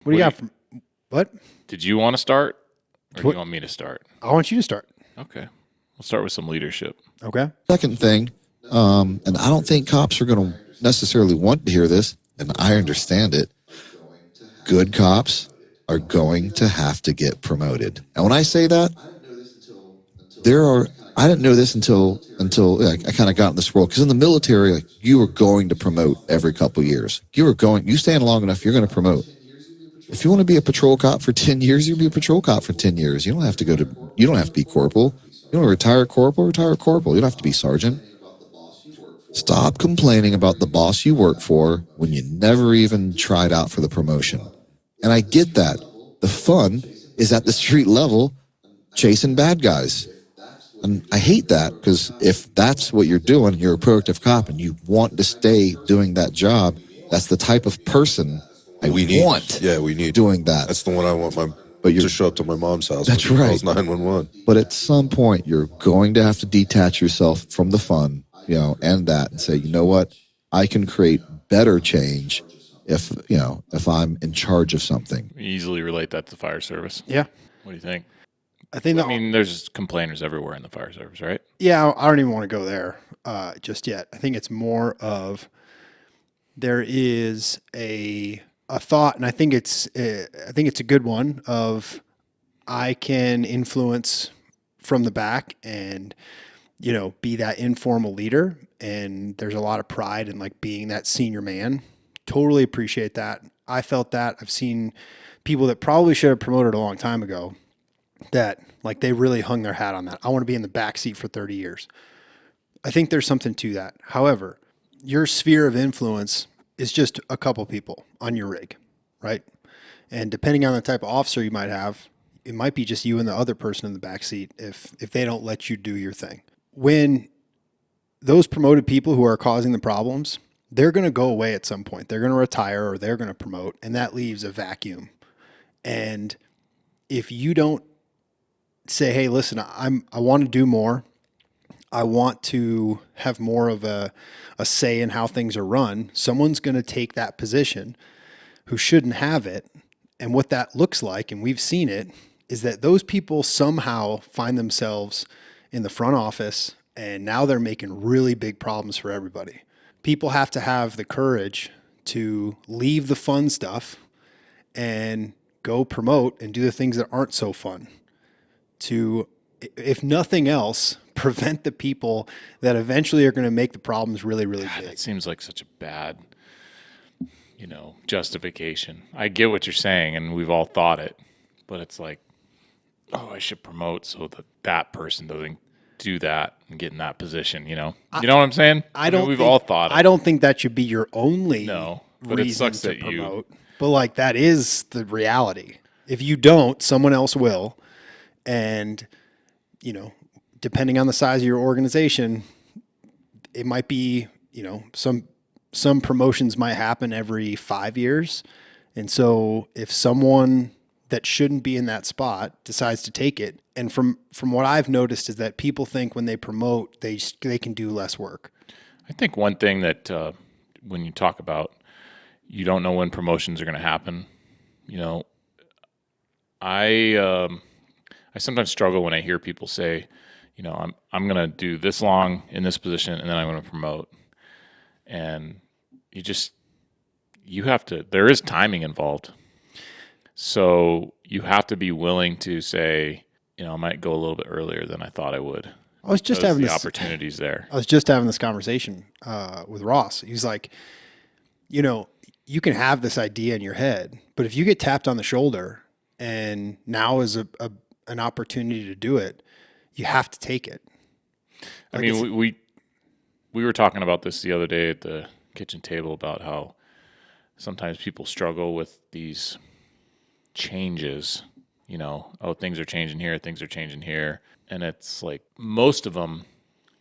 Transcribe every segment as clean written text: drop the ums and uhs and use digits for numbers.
What do you got from what? Did you want to start, or do What? you want me to start? I want you to start. Okay, we'll start with some leadership. Okay. Second thing, and I don't think cops are going to necessarily want to hear this, and I understand it. Good cops are going to have to get promoted. And when I say that, I didn't know this until I kind of got in this world. Because in the military, like, you are going to promote every couple years. You stand long enough, you're going to promote. If you want to be a patrol cop for 10 years, you'll be a patrol cop for 10 years. You don't have to be corporal. You want to retire corporal. You don't have to be sergeant. Stop complaining about the boss you work for when you never even tried out for the promotion. And I get that. The fun is at the street level chasing bad guys. And I hate that, because if that's what you're doing, you're a proactive cop and you want to stay doing that job, that's the type of person we need. want We need doing that. That's the one I want But to show up to my mom's house. That's when she right. calls 911. But at some point, you're going to have to detach yourself from the fun, and that, and say, you know what? I can create better change if I'm in charge of something. We easily relate that to the fire service. Yeah. What do you think? I think that, I mean, there's complainers everywhere in the fire service, right? yeah, I don't even want to go there just yet. I think it's more of there is a thought, and I think it's a good one of I can influence from the back and be that informal leader, and there's a lot of pride in like being that senior man. Totally appreciate that. I felt that. I've seen people that probably should have promoted a long time ago that like they really hung their hat on that. I want to be in the back seat for 30 years. I think there's something to that. However, your sphere of influence is just a couple people on your rig, right? And depending on the type of officer you might have, it might be just you and the other person in the back seat if they don't let you do your thing. When those promoted people who are causing the problems, they're going to go away at some point. They're going to retire or they're going to promote, and that leaves a vacuum. And if you don't say, hey, listen, I want to do more. I want to have more of a say in how things are run. Someone's going to take that position who shouldn't have it. And what that looks like, and we've seen it, is that those people somehow find themselves in the front office, and now they're making really big problems for everybody. People have to have the courage to leave the fun stuff and go promote and do the things that aren't so fun to, if nothing else, prevent the people that eventually are going to make the problems really, really big. It seems like such a bad, justification. I get what you're saying, and we've all thought it, but it's like, I should promote so that person doesn't do that and get in that position, You know what I'm saying? We've all thought it. I don't think that should be your only but it reason sucks to that promote. But like that is the reality. If you don't, someone else will. And, depending on the size of your organization, it might be, some promotions might happen every 5 years. And so if someone that shouldn't be in that spot decides to take it, and from what I've noticed is that people think when they promote, they can do less work. I think one thing that when you talk about you don't know when promotions are going to happen, I sometimes struggle when I hear people say, I'm going to do this long in this position and then I'm going to promote. And you have to, there is timing involved. So you have to be willing to say, I might go a little bit earlier than I thought I would. I was just having the opportunities there. I was just having this conversation with Ross. He's like, you can have this idea in your head, but if you get tapped on the shoulder and now is an opportunity to do it, you have to take it. I mean, we were talking about this the other day at the kitchen table about how sometimes people struggle with these changes, things are changing here, things are changing here. And it's like most of them,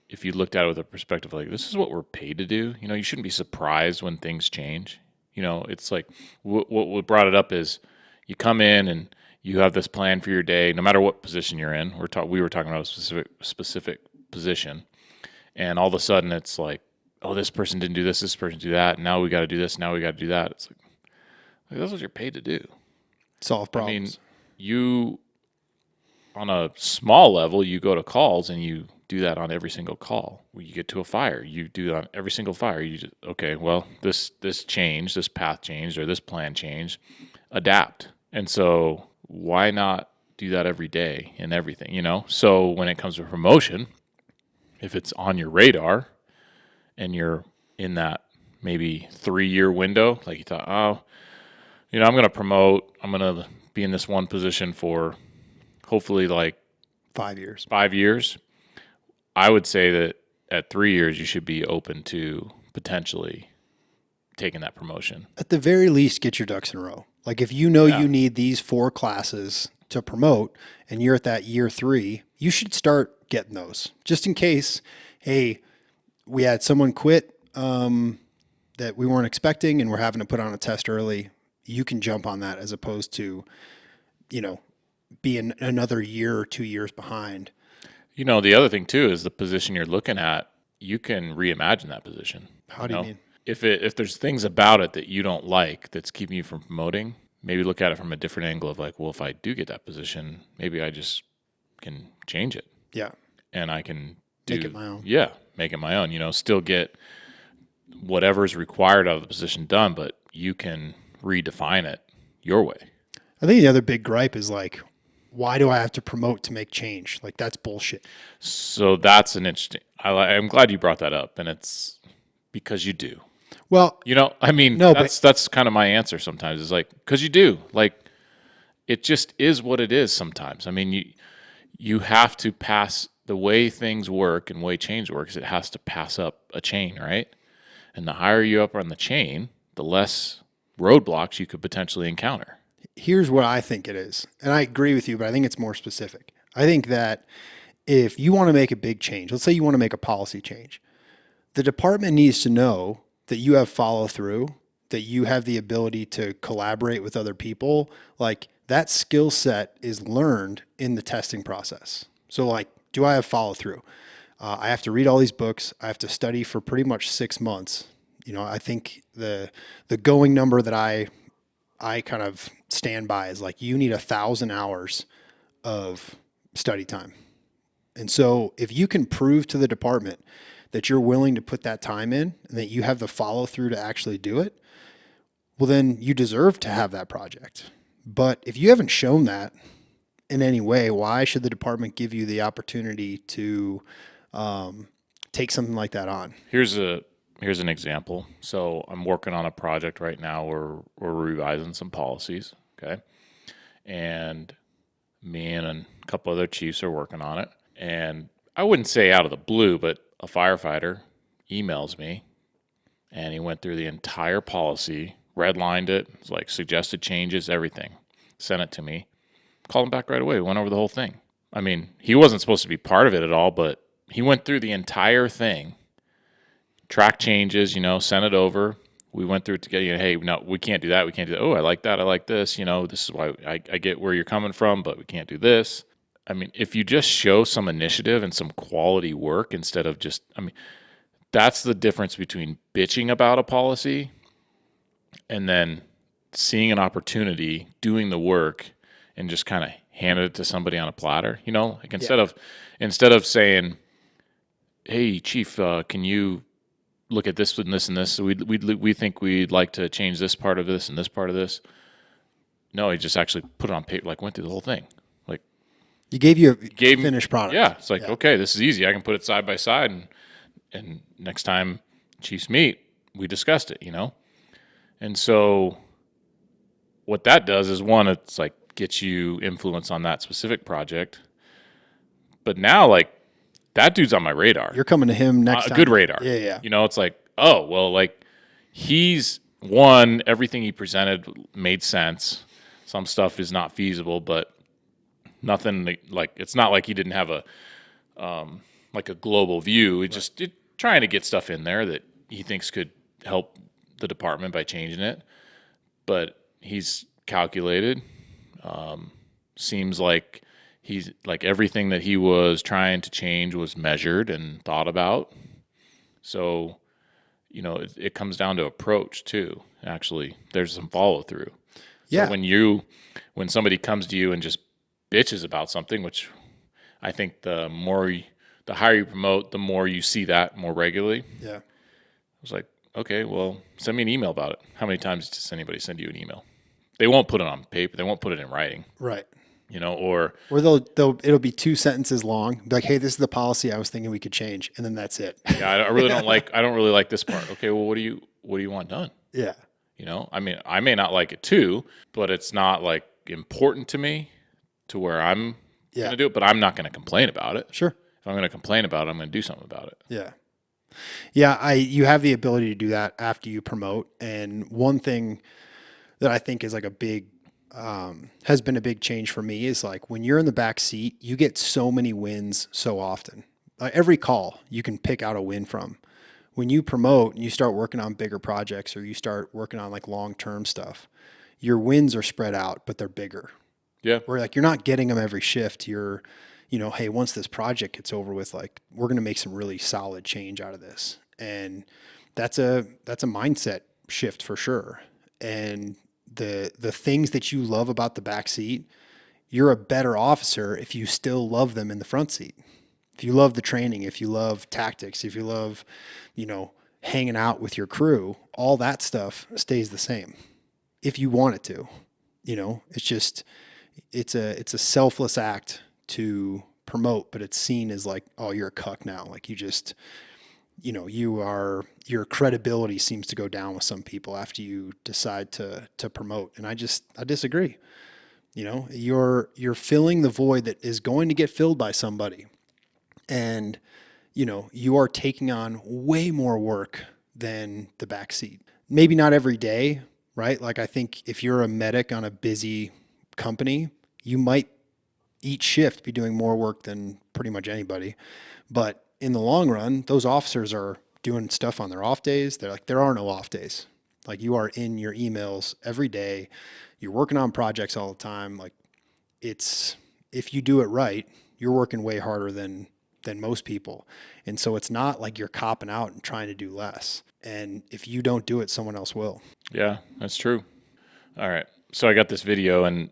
if you looked at it with a perspective like this is what we're paid to do, you shouldn't be surprised when things change. It's like what brought it up is you come in and you have this plan for your day, no matter what position you're in. We were talking about a specific position, and all of a sudden it's like, oh, this person didn't do this person did that, and now we got to do this, now we got to do that. It's like that's what you're paid to do. solve I mean, problems. you on a small level, you go to calls and you do that on every single call. When you get to a fire, you do that on every single fire. You just, okay, well, this changed, this path changed, or this plan changed. Adapt. And so why not do that every day in everything, you know? So when it comes to promotion, if it's on your radar and you're in that maybe 3-year window, like you thought, oh, you know, I'm going to promote, I'm going to be in this one position for hopefully like 5 years. 5 years. I would say that at 3 years, you should be open to potentially taking that promotion. At the very least, get your ducks in a row. Like if you know Yeah. you need these 4 classes to promote and you're at that year 3, you should start getting those just in case, hey, we had someone quit that we weren't expecting and we're having to put on a test early. You can jump on that as opposed to, you know, being another year or 2 years behind. You know, the other thing too is the position you're looking at, you can reimagine that position. How do you mean? If there's things about it that you don't like that's keeping you from promoting, maybe look at it from a different angle of like, well, if I do get that position, maybe I just can change it Yeah. and I can Make it my own. Yeah, make it my own. You know, still get whatever's required out of the position done, but you can redefine it your way. I think the other big gripe is like, why do I have to promote to make change? Like that's bullshit. So that's an interesting. I'm glad you brought that up, and it's because you do. Well, You know, I mean, No, that's kind of my answer sometimes. Is like because you do. Like it just is what it is sometimes. I mean, you have to pass the way things work and way change works. It has to pass up a chain, right? And the higher you up on the chain, the less roadblocks you could potentially encounter. here's what I think it is. And I agree with you, but I think it's more specific. I think that if you want to make a big change, let's say you want to make a policy change, the department needs to know that you have follow through, that you have the ability to collaborate with other people. Like that skill set is learned in the testing process. So, like, do I have follow through? I have to read all these books. I have to study for pretty much 6 months. You know, I think the going number that I kind of stand by is like you need 1,000 hours of study time. And so if you can prove to the department that you're willing to put that time in and that you have the follow through to actually do it, well, then you deserve to have that project. But if you haven't shown that in any way, why should the department give you the opportunity to take something like that on? Here's an example. So I'm working on a project right now where we're revising some policies. Okay, and me and a couple other chiefs are working on it. And I wouldn't say out of the blue, but a firefighter emails me, and he went through the entire policy, redlined it, it's like suggested changes, everything, sent it to me. Called him back right away. We went over the whole thing. I mean, he wasn't supposed to be part of it at all, but he went through the entire thing, track changes, you know, sent it over. We went through it together. You know, hey, no, we can't do that. We can't do that. Oh, I like that. I like this. You know, this is why I get where you're coming from, but we can't do this. I mean, if you just show some initiative and some quality work instead of just, I mean, that's the difference between bitching about a policy and then seeing an opportunity, doing the work, and just kind of handed it to somebody on a platter. You know, like instead of saying, "Hey, chief, can you look at this and this and this? So we think we'd like to change this part of this and this part of this." No, he just actually put it on paper, like went through the whole thing. Like You gave you a Gave me- finished product. yeah, it's like okay, this is easy. I can put it side by side, and next time chiefs meet, we discussed it. You know, and so what that does is one, it's like gets you influence on that specific project, but now like that dude's on my radar. You're coming to him next A time. good radar. Yeah, yeah. You know, it's like, oh, well, like he's one, everything he presented made sense. Some stuff is not feasible, but nothing like it's not like he didn't have a like a global view. It just trying to get stuff in there that he thinks could help the department by changing it. But he's calculated. Seems like he's like everything that he was trying to change was measured and thought about. So, you know, it comes down to approach too. Actually, there's some follow through. Yeah. So when somebody comes to you and just bitches about something, which I think the higher you promote, the more you see that more regularly. Yeah. I was like, okay, well, send me an email about it. How many times does anybody send you an email? They won't put it on paper. They won't put it in writing, Right. or Or it'll be 2 sentences long. Be like, hey, this is the policy I was thinking we could change, and then that's it. yeah, I really don't like. I don't really like this part. Okay, well, what do you want done? Yeah. I mean, I may not like it too, but it's not like important to me to where I'm going to do it. But I'm not going to complain about it. Sure. If I'm going to complain about it, I'm going to do something about it. Yeah. Yeah, you have the ability to do that after you promote. And one thing that I think is like a big has been a big change for me is like when you're in the back seat, you get so many wins so often. Every call you can pick out a win from. When you promote and you start working on bigger projects or you start working on like long-term stuff, your wins are spread out, but they're bigger. Yeah. Where like you're not getting them every shift. You're, hey, once this project gets over with, like we're going to make some really solid change out of this. And that's a mindset shift for sure. And the things that you love about the back seat, you're a better officer if you still love them in the front seat. If you love the training, if you love tactics, if you love, hanging out with your crew, all that stuff stays the same. If you want it to, it's just, it's a selfless act to promote, but it's seen as like, oh, you're a cuck now. Like you just, your credibility seems to go down with some people after you decide to promote. And I disagree. You're filling the void that is going to get filled by somebody. And, you are taking on way more work than the back seat. Maybe not every day, right? Like I think if you're a medic on a busy company, you might each shift be doing more work than pretty much anybody. But in the long run, those officers are doing stuff on their off days. They're like, there are no off days. Like you are in your emails every day. You're working on projects all the time. Like if you do it right, you're working way harder than most people. And so it's not like you're copping out and trying to do less. And if you don't do it, someone else will. Yeah, that's true. All right. So I got this video and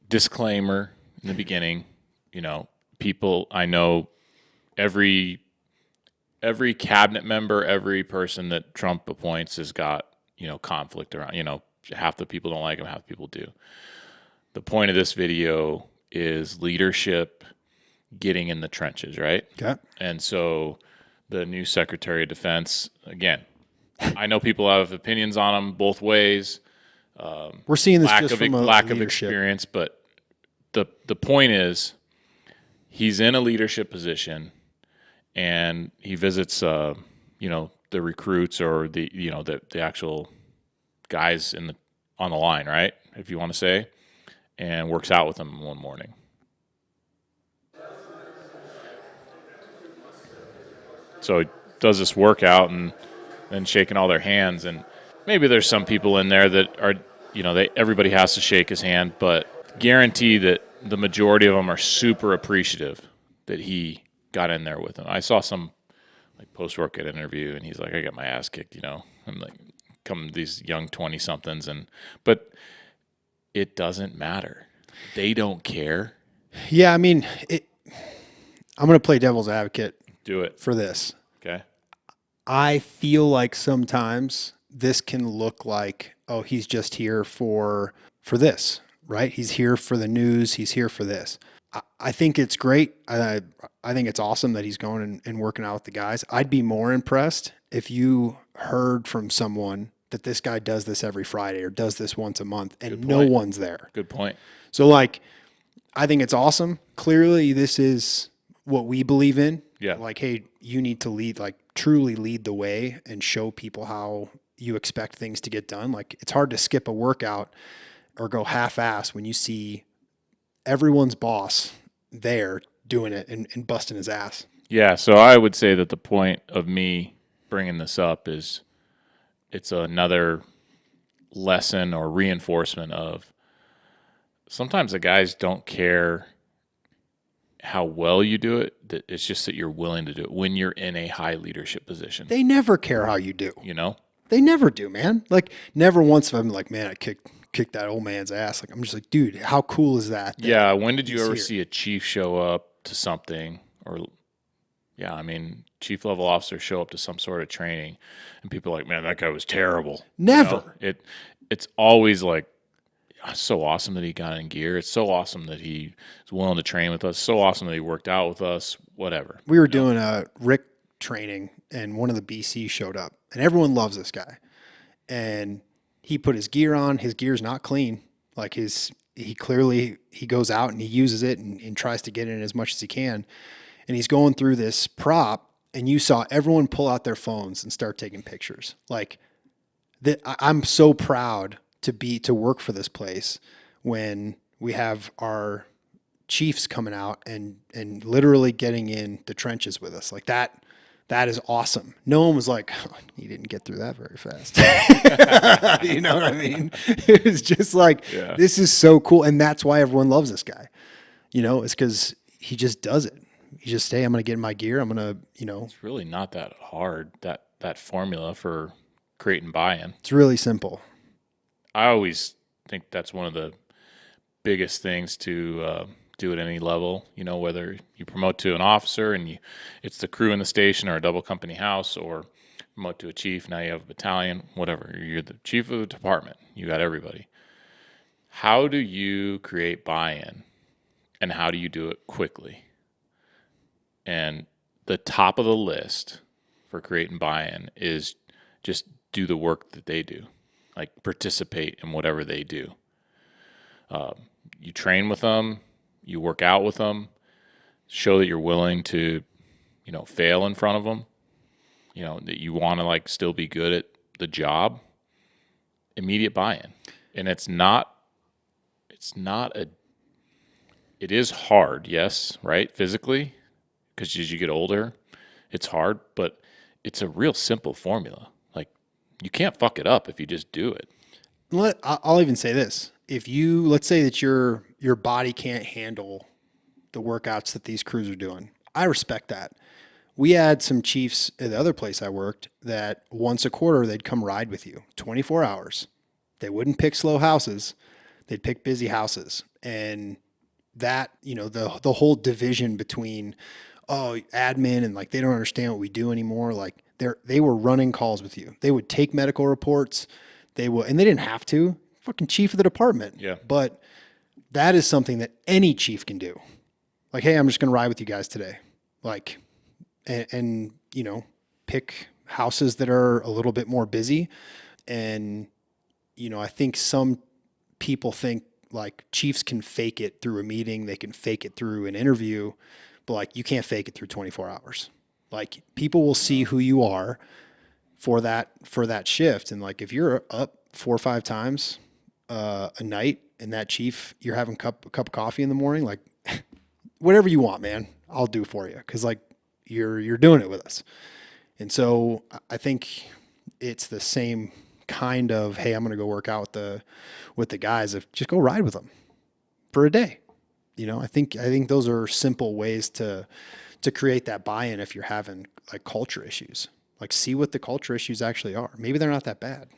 disclaimer in the beginning, people I know, every cabinet member, every person that Trump appoints has got, conflict around, half the people don't like him, half the people do. The point of this video is leadership getting in the trenches, right? Okay. And so the new Secretary of Defense, again, I know people have opinions on him both ways. We're seeing this Lack just of from a lack of leadership. experience, but the point is he's in a leadership position and he visits the recruits or the actual guys on the line, right? If you want to say, and works out with them one morning. So he does this workout and then shaking all their hands, and maybe there's some people in there that are, everybody has to shake his hand, but guarantee that the majority of them are super appreciative that he got in there with them. I saw some like post-workout interview, and he's like, I got my ass kicked, I'm like, come these young 20-somethings, but it doesn't matter. They don't care. Yeah, I mean, I'm going to play devil's advocate Do it. for this. Okay. I feel like sometimes this can look like, oh, he's just here for this, right? He's here for the news. He's here for this. I think it's great. I think it's awesome that he's going and working out with the guys. I'd be more impressed if you heard from someone that this guy does this every Friday or does this once a month and no one's there. Good point. So like, I think it's awesome. Clearly this is what we believe in. Yeah. Like, hey, you need to lead, like truly lead the way and show people how you expect things to get done. Like it's hard to skip a workout or go half-ass when you see everyone's boss there doing it and busting his ass. Yeah, so I would say that the point of me bringing this up is it's another lesson or reinforcement of sometimes the guys don't care how well you do it. That it's just that you're willing to do it when you're in a high leadership position. They never care how you do. You know? They never do, man. Like never once have I been like, man, I kicked kick that old man's ass. Like, I'm just like, dude, how cool is that? Yeah. When did you he's ever here? see a chief show up to something chief level officers show up to some sort of training and people are like, man, that guy was terrible. Never. It's always like, it's so awesome that he got in gear. It's so awesome that he was willing to train with us. So awesome that he worked out with us, whatever. We were doing a Rick training and one of the BC showed up and everyone loves this guy. And he put his gear on. His gear's not clean. Like he goes out and he uses it and tries to get in as much as he can. And he's going through this prop and you saw everyone pull out their phones and start taking pictures. Like I'm so proud to work for this place when we have our chiefs coming out and literally getting in the trenches with us. Like that is awesome. No one was like, oh, he didn't get through that very fast. You know what I mean? It was just like, This is so cool. And that's why everyone loves this guy. You know, it's because he just does it. You just say, I'm going to get in my gear. I'm going to, It's really not that hard, that formula for creating buy-in. It's really simple. I always think that's one of the biggest things to do at any level, whether you promote to an officer and it's the crew in the station or a double company house, or promote to a chief, now you have a battalion, whatever. You're the chief of the department. You got everybody. How do you create buy-in and how do you do it quickly? And the top of the list for creating buy-in is just do the work that they do, like participate in whatever they do. You train with them, you work out with them, show that you're willing to, fail in front of them, that you want to still be good at the job. Immediate buy-in. And it is hard, yes, right? Physically. Because as you get older, it's hard, but it's a real simple formula. Like, you can't fuck it up if you just do it. I'll even say this. If let's say that your body can't handle the workouts that these crews are doing, I respect that. We had some chiefs at the other place I worked that once a quarter, they'd come ride with you 24 hours. They wouldn't pick slow houses. They'd pick busy houses. And that, the whole division between, admin and they don't understand what we do anymore. Like they were running calls with you. They would take medical reports. And they didn't have to. Fucking chief of the department. Yeah. But that is something that any chief can do. Like, hey, I'm just going to ride with you guys today. Like, and pick houses that are a little bit more busy. And, I think some people think chiefs can fake it through a meeting. They can fake it through an interview, but you can't fake it through 24 hours. People will see who you are for that shift. And if you're up 4 or 5 times a night and that chief, you're having a cup of coffee in the morning, whatever you want, man, I'll do for you. Cause you're doing it with us. And so I think it's the same kind of, hey, I'm going to go work out with the guys, of just go ride with them for a day. I think those are simple ways to create that buy-in if you're having culture issues. See what the culture issues actually are. Maybe they're not that bad.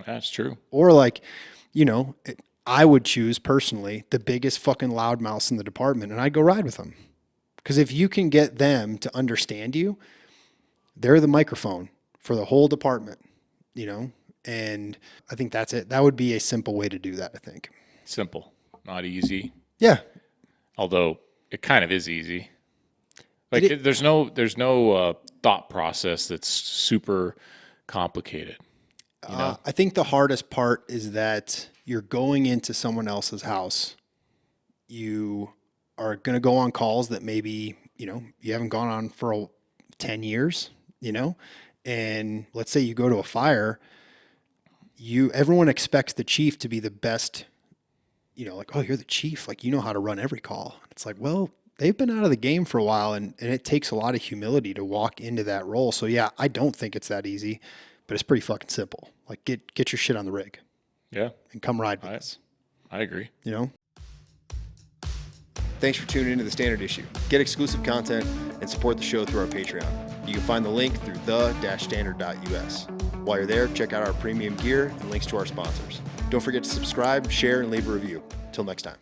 That's true. Or I would choose personally the biggest fucking loudmouths in the department and I'd go ride with them. Because if you can get them to understand you, they're the microphone for the whole department, and I think that's it. That would be a simple way to do that, I think. Simple, not easy. Yeah. Although it kind of is easy. There's no thought process that's super complicated. I think the hardest part is that you're going into someone else's house. You are going to go on calls that maybe, you haven't gone on for 10 years, and let's say you go to a fire, everyone expects the chief to be the best, oh, you're the chief. You know how to run every call. It's well, they've been out of the game for a while and it takes a lot of humility to walk into that role. So yeah, I don't think it's that easy, but it's pretty fucking simple. Get your shit on the rig. Yeah. And come ride with us. I agree. Thanks for tuning into the Standard Issue. Get exclusive content and support the show through our Patreon. You can find the link through the-standard.us. While you're there, check out our premium gear and links to our sponsors. Don't forget to subscribe, share, and leave a review. Till next time.